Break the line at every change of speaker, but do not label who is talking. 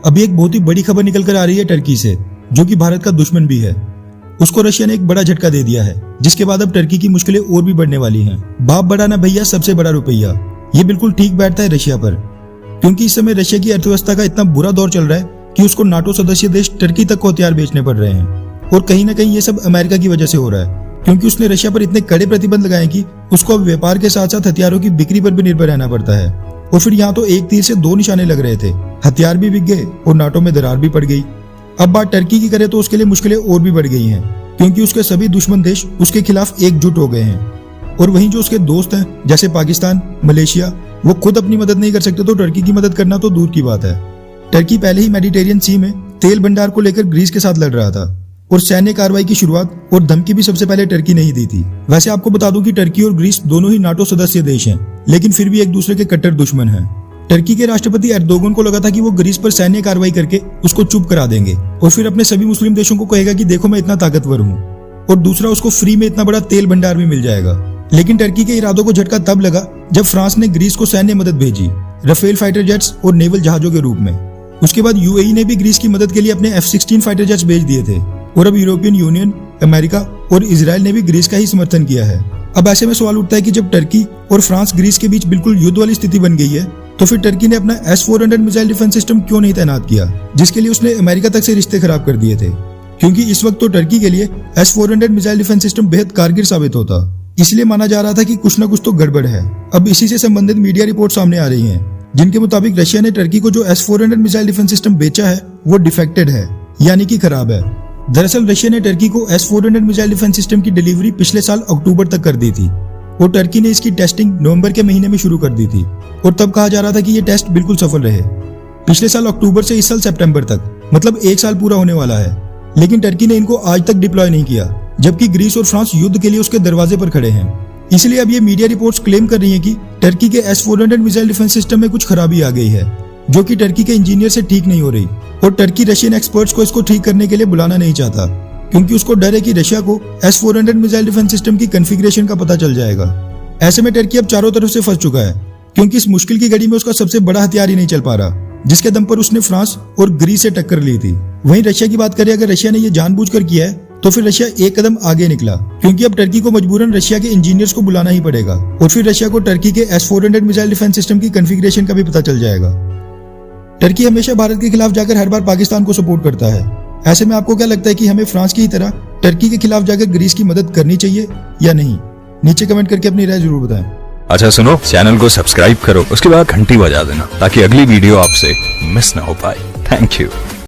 अभी एक बहुत ही बड़ी खबर निकल कर आ रही है टर्की से, जो कि भारत का दुश्मन भी है। उसको रशिया ने एक बड़ा झटका दे दिया है, जिसके बाद अब टर्की की मुश्किलें और भी बढ़ने वाली हैं। बाप बड़ा ना भैया, सबसे बड़ा रुपया, ये बिल्कुल ठीक बैठता है रशिया पर, क्योंकि इस समय रशिया की अर्थव्यवस्था का इतना बुरा दौर चल रहा है कि उसको नाटो सदस्य देश टर्की तक को हथियार बेचने पड़ रहे हैं। और कहीं ना कहीं ये सब अमेरिका की वजह से हो रहा है, क्योंकि उसने रशिया पर इतने कड़े प्रतिबंध लगाए कि उसको अब व्यापार के साथ साथ हथियारों की बिक्री पर भी निर्भर रहना पड़ता है। और फिर यहाँ तो एक तीर से दो निशाने लग रहे थे, हथियार भी बिक गए और नाटो में दरार भी पड़ गई। अब बात टर्की की करें तो उसके लिए मुश्किलें और भी बढ़ गई हैं, क्योंकि उसके सभी दुश्मन देश उसके खिलाफ एकजुट हो गए हैं। और वहीं जो उसके दोस्त हैं जैसे पाकिस्तान, मलेशिया, वो खुद अपनी मदद नहीं कर सकते, तो टर्की की मदद करना तो दूर की बात है। टर्की पहले ही मेडिटेरियन सी में तेल भंडार को लेकर ग्रीस के साथ लड़ रहा था, और सैन्य कार्रवाई की शुरुआत और धमकी भी सबसे पहले टर्की ने ही दी थी। वैसे आपको बता दूं कि टर्की और ग्रीस दोनों ही नाटो सदस्य देश हैं, लेकिन फिर भी एक दूसरे के कट्टर दुश्मन हैं। टर्की के राष्ट्रपति एर्दोगन को लगा था कि वो ग्रीस पर सैन्य कार्रवाई करके उसको चुप करा देंगे और फिर अपने सभी मुस्लिम देशों को कहेगा कि देखो मैं इतना ताकतवर हूँ, और दूसरा उसको फ्री में इतना बड़ा तेल भंडार भी मिल जाएगा। लेकिन टर्की के इरादों को झटका तब लगा जब फ्रांस ने ग्रीस को सैन्य मदद भेजी, राफेल फाइटर जेट्स और नेवल जहाजों के रूप में। उसके बाद यूएई ने भी ग्रीस की मदद के लिए अपने F-16 फाइटर जेट्स भेज दिए थे, और अब यूरोपियन यूनियन, अमेरिका और इजराइल ने भी ग्रीस का ही समर्थन किया है। अब ऐसे में सवाल उठता है कि जब टर्की और फ्रांस ग्रीस के बीच बिल्कुल युद्ध वाली स्थिति बन गई है, तो फिर टर्की ने अपना S-400 मिसाइल डिफेंस सिस्टम क्यों नहीं तैनात किया, जिसके लिए उसने अमेरिका तक से रिश्ते खराब कर दिए थे। क्योंकि इस वक्त तो टर्की के लिए S-400 मिसाइल डिफेंस सिस्टम बेहद कारगर साबित होता, इसलिए माना जा रहा था कि कुछ न कुछ तो गड़बड़ है। अब इसी से संबंधित मीडिया रिपोर्ट सामने आ रही हैं, जिनके मुताबिक रशिया ने टर्की को जो S-400 मिसाइल डिफेंस सिस्टम बेचा है वो डिफेक्टेड है, यानी कि खराब है। दरअसल रशिया ने टर्की को S-400 मिसाइल डिफेंस सिस्टम की डिलीवरी पिछले साल अक्टूबर तक कर दी थी, और टर्की ने इसकी टेस्टिंग नवंबर के महीने में शुरू कर दी थी, और तब कहा जा रहा था कि ये टेस्ट बिल्कुल सफल रहे। पिछले साल अक्टूबर से इस साल सितंबर तक, मतलब एक साल पूरा होने वाला है, लेकिन टर्की ने इनको आज तक डिप्लॉय नहीं किया, जबकि ग्रीस और फ्रांस युद्ध के लिए उसके दरवाजे पर खड़े हैं। इसलिए अब ये मीडिया रिपोर्ट्स क्लेम कर रही हैं कि टर्की के S-400 मिसाइल डिफेंस सिस्टम में कुछ खराबी आ गई है, जो कि टर्की के इंजीनियर से ठीक नहीं हो रही, और टर्की रशियन एक्सपर्ट्स को इसको ठीक करने के लिए बुलाना नहीं चाहता, क्योंकि उसको डर है कि रशिया को S-400 मिसाइल डिफेंस सिस्टम की कॉन्फ़िगरेशन का पता चल जाएगा। ऐसे में टर्की अब चारों तरफ से फंस चुका है, क्योंकि इस मुश्किल की घड़ी में उसका सबसे बड़ा हथियार ही नहीं चल पा रहा, जिसके दम पर उसने फ्रांस और ग्रीस से टक्कर ली थी। वहीं रशिया की बात करें, अगर रशिया ने यह जानबूझकर किया है तो फिर रशिया एक कदम आगे निकला, क्योंकि अब टर्की को मजबूरन रशिया के इंजीनियर्स को बुलाना ही पड़ेगा, और फिर रशिया को टर्की के S-400 मिसाइल डिफेंस सिस्टम की कॉन्फ़िगरेशन का भी पता चल जाएगा। टर्की हमेशा भारत के खिलाफ जाकर हर बार पाकिस्तान को सपोर्ट करता है। ऐसे में आपको क्या लगता है कि हमें फ्रांस की तरह टर्की के खिलाफ जाकर ग्रीस की मदद करनी चाहिए या नहीं? नीचे कमेंट करके अपनी राय जरूर बताएं।
अच्छा सुनो, चैनल को सब्सक्राइब करो, उसके बाद घंटी बजा देना ताकि अगली वीडियो आपसे मिस ना हो पाए। Thank you.